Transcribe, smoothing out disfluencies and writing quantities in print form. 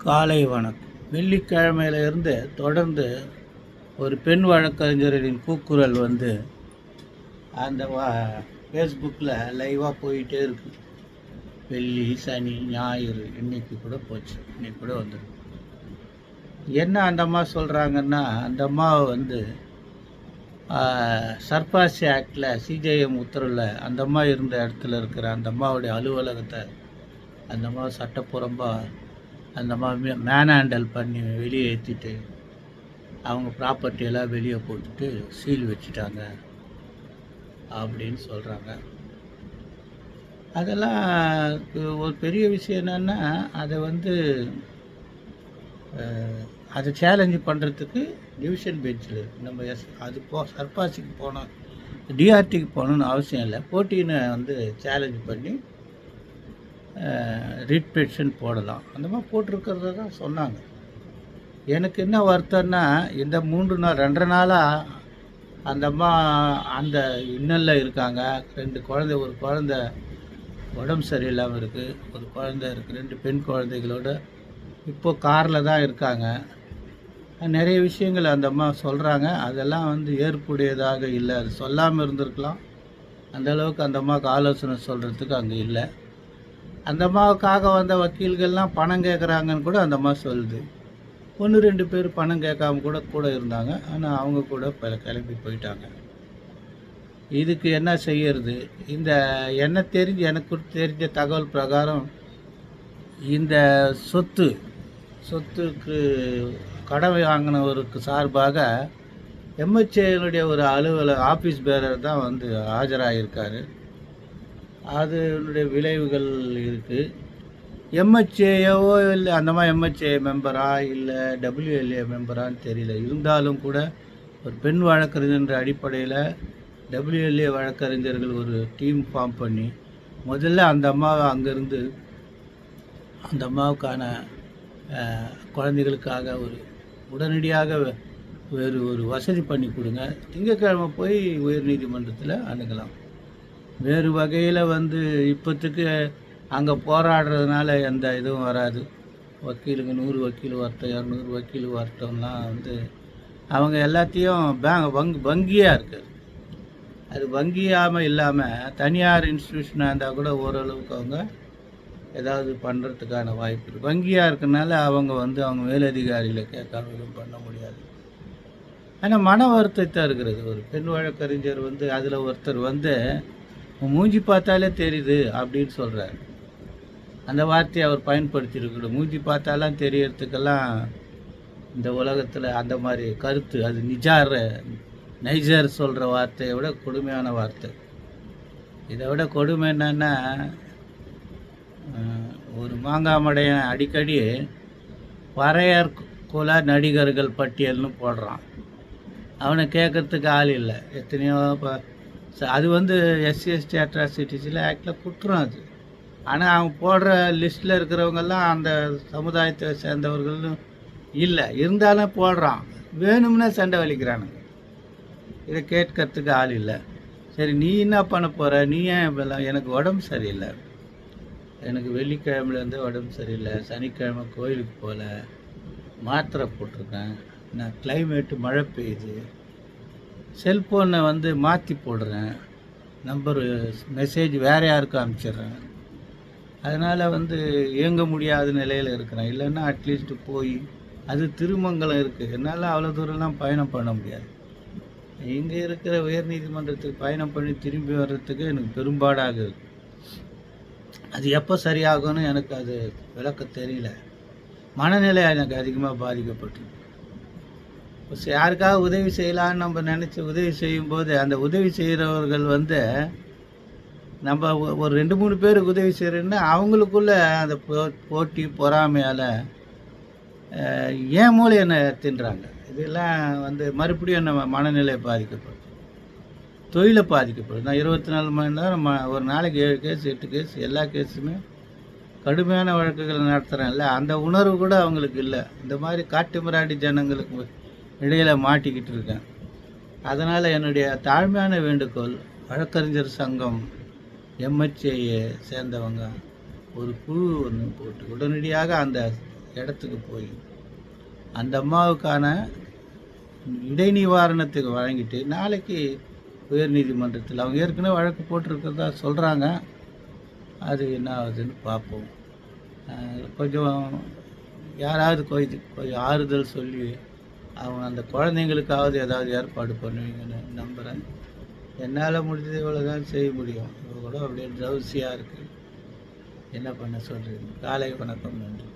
காலை வணக்கம். வெள்ளிக்கிழமையிலிருந்து தொடர்ந்து ஒரு பெண் வழக்கறிஞரின் கூக்குரல் அந்த ஃபேஸ்புக்கில் லைவாக போயிட்டே இருக்கு. வெள்ளி, சனி, ஞாயிறு, இன்னைக்கு கூட போச்சு, இன்னைக்கு கூட வந்துடும். என்ன அந்த அம்மா சொல்கிறாங்கன்னா, அந்த அம்மாவை சர்பாசி ஆக்டில் சிஜேஎம் உத்தரவில் அந்த அம்மா இருந்த இடத்துல இருக்கிற அந்த அம்மாவுடைய அலுவலகத்தை அந்த அம்மா சட்டப்புறம்பாக அந்த அம்மா மேன் ஹேண்டல் பண்ணி வெளியே ஏற்றிட்டு அவங்க ப்ராப்பர்ட்டியெல்லாம் வெளியே போட்டுட்டு சீல் வச்சுட்டாங்க அப்படின்னு சொல்கிறாங்க. அதெல்லாம் ஒரு பெரிய விஷயம் என்னென்னா, அதை சேலஞ்சு பண்ணுறதுக்கு டிவிஷன் பெஞ்சில் நம்ம சர்பாசிக்கு போனோம், டிஆர்டிக்கு போகணுன்னு அவசியம் இல்லை. போட்டின்னு சேலஞ்சு பண்ணி ரிட் பெட்டிஷன் போடலாம். அந்த மாதிரி போட்டிருக்கிறத தான் சொன்னாங்க. எனக்கு என்ன வருத்தம்னா, இந்த 2 நாளாக அந்த அம்மா அந்த இன்னலில் இருக்காங்க. 2 குழந்தை, ஒரு குழந்தை உடம்பு சரியில்லாமல் இருக்குது, ஒரு குழந்தை இருக்குது, 2 பெண் குழந்தைகளோட இப்போது காரில் தான் இருக்காங்க. நிறைய விஷயங்கள் அந்த அம்மா சொல்கிறாங்க. அதெல்லாம் ஏற்புடையதாக இல்லை. அது சொல்லாமல் இருந்திருக்கலாம். அந்தளவுக்கு அந்த அம்மாவுக்கு ஆலோசனை சொல்கிறதுக்கு அங்கே இல்லை. அந்த அம்மாவுக்காக வந்த வக்கீல்கள்லாம் பணம் கேட்குறாங்கன்னு கூட அந்த அம்மா சொல்லுது. 1-2 பேர் பணம் கேட்காம கூட இருந்தாங்க. ஆனால் அவங்க கூட கிளம்பி போயிட்டாங்க. இதுக்கு என்ன செய்யறது? எனக்கு தெரிஞ்ச தகவல் பிரகாரம் இந்த சொத்துக்கு கடமை வாங்கினவருக்கு சார்பாக எம்ஹெச்ஏனுடைய ஒரு ஆஃபீஸ் பேரர் தான் ஆஜராகியிருக்காரு. அதனுடைய விளைவுகள் இருக்குது. எம்ஹெச்ஏவோ இல்லை அந்த மாதிரி எம்ஹெச்ஏ மெம்பரா இல்லை டபிள்யூஎல்ஏ மெம்பரான்னு தெரியல. இருந்தாலும் கூட ஒரு பெண் வழக்கறிஞர் அடிப்படையில் டபிள்யூஎல்ஏ வழக்கறிஞர்கள் ஒரு டீம் ஃபார்ம் பண்ணி முதல்ல அந்த அம்மாவை அங்கேருந்து அந்த அம்மாவுக்கான குழந்தைகளுக்காக உடனடியாக வேறு ஒரு வசதி பண்ணி கொடுங்க. திங்கட்கிழமை போய் உயர்நீதிமன்றத்தில் அணுகலாம். வேறு வகையில் இப்போத்துக்கு அங்கே போராடுறதுனால எந்த இதுவும் வராது. வக்கீலுங்க 100 வக்கீல் வரட்டும், 200 வக்கீல் வரட்டும்லாம் அவங்க எல்லாத்தையும் வங்கியாக இருக்குது. அது வங்கியாமல் இல்லாமல் தனியார் இன்ஸ்டியூஷனாக இருந்தால் கூட ஓரளவுக்கு அவங்க ஏதாவது பண்ணுறதுக்கான வாய்ப்பு இருக்குது. வங்கியாக இருக்கனால அவங்க அவங்க மேலதிகாரிகளை கேட்காம எதுவும் பண்ண முடியாது. ஆனால் மன வருத்தத்தான் இருக்கிறது. ஒரு பெண் வழக்கறிஞர் அதில் ஒருத்தர் மூஞ்சி பார்த்தாலே தெரியுது அப்படின்னு சொல்கிறார். அந்த வார்த்தையை அவர் பயன்படுத்தியிருக்கணும். மூஞ்சி பார்த்தாலாம் தெரியறதுக்கெல்லாம் இந்த உலகத்தில் அந்த மாதிரி கருத்து, அது நைஜர் சொல்கிற வார்த்தையை விட கொடுமையான வார்த்தை. இதை விட கொடுமை என்னன்னா, ஒரு மாங்காமடையன் அடிக்கடி வரையர் குல நடிகர்கள் பட்டியல்னு போடுறான். அவனை கேட்கறதுக்கு ஆள் இல்லை. எத்தனையோ அது SC/ST அட்ராசிட்டிஸில் ஆக்டில் குற்றம் அது. ஆனால் அவங்க போடுற லிஸ்ட்டில் இருக்கிறவங்கெல்லாம் அந்த சமுதாயத்தை சேர்ந்தவர்கள் இல்லை. இருந்தாலும் போடுறான். வேணும்னா சண்டை வலிக்கிறானுங்க. இதை கேட்கறதுக்கு ஆள் இல்லை. சரி, நீ என்ன பண்ண போகிற? நீ ஏன் எனக்கு உடம்பு சரியில்லை, எனக்கு வெள்ளிக்கிழமையிலேருந்து உடம்பு சரியில்லை, சனிக்கிழமை கோயிலுக்கு போகல, மாத்திரை போட்டிருக்கேன், நான் கிளைமேட்டு மழை பெய்யுது, செல்ஃபோனை மாற்றி போடுறேன், நம்பர் மெசேஜ் வேறு யாருக்கும் அனுப்பிச்சிட்றேன், அதனால் இயங்க முடியாத நிலையில் இருக்கிறேன். இல்லைன்னா அட்லீஸ்ட்டு போய் அது திருமங்கலம் இருக்குது, என்னால் அவ்வளோ தூரம்லாம் பயணம் பண்ண முடியாது. இங்கே இருக்கிற உயர்நீதிமன்றத்துக்கு பயணம் பண்ணி திரும்பி வர்றதுக்கு எனக்கு பெரும்பாடாக இருக்குது. அது எப்போ சரியாகும்னு எனக்கு அது விளக்க தெரியல. மனநிலை எனக்கு அதிகமாக பாதிக்கப்பட்டிருக்கு. யாருக்காக உதவி செய்யலான்னு நம்ம நினச்சி உதவி செய்யும்போது அந்த உதவி செய்கிறவர்கள் நம்ம ஒரு 2-3 பேருக்கு உதவி செய்கிறோன்னா அவங்களுக்குள்ள அந்த போட்டி பொறாமையால் ஏன் மூளை என்ன தின்றாங்க. இதெல்லாம் மறுபடியும் நம்ம மனநிலை பாதிக்கப்படும், தொழிலை பாதிக்கப்படும். நான் 24 மணி நேரம் ஒரு நாளைக்கு 7 கேஸ் 8 கேஸ் எல்லா கேஸுமே கடுமையான வழக்குகள் நடத்துகிறேன்ல, அந்த உணர்வு கூட அவங்களுக்கு இல்லை. இந்த மாதிரி காட்டு மிராண்டி ஜனங்களுக்கு இடையில் மாட்டிக்கிட்டு இருக்கேன். அதனால் என்னுடைய தாழ்மையான வேண்டுகோள், வழக்கறிஞர் சங்கம் எம்ஹெச்ஏயை சேர்ந்தவங்க ஒரு குழு ஒன்று போட்டு உடனடியாக அந்த இடத்துக்கு போய் அந்த அம்மாவுக்கான இடைநிவாரணத்துக்கு வழங்கிட்டு நாளைக்கு உயர்நீதிமன்றத்தில் அவங்க ஏற்கனவே வழக்கு போட்டிருக்கிறதா சொல்கிறாங்க. அது என்ன ஆகுதுன்னு பார்ப்போம். கொஞ்சம் யாராவது கொஞ்சம் ஆறுதல் சொல்லி அவங்க அந்த குழந்தைங்களுக்காவது ஏதாவது ஏற்பாடு பண்ணுவீங்கன்னு நம்புகிறேன். என்னால் முடிஞ்சது இவ்வளோ தான் செய்ய முடியும். இப்போ கூட அப்படியே ட்ரௌசியாக இருக்குது. என்ன பண்ண சொல்கிறீங்க? காலை வணக்கம், நன்றி.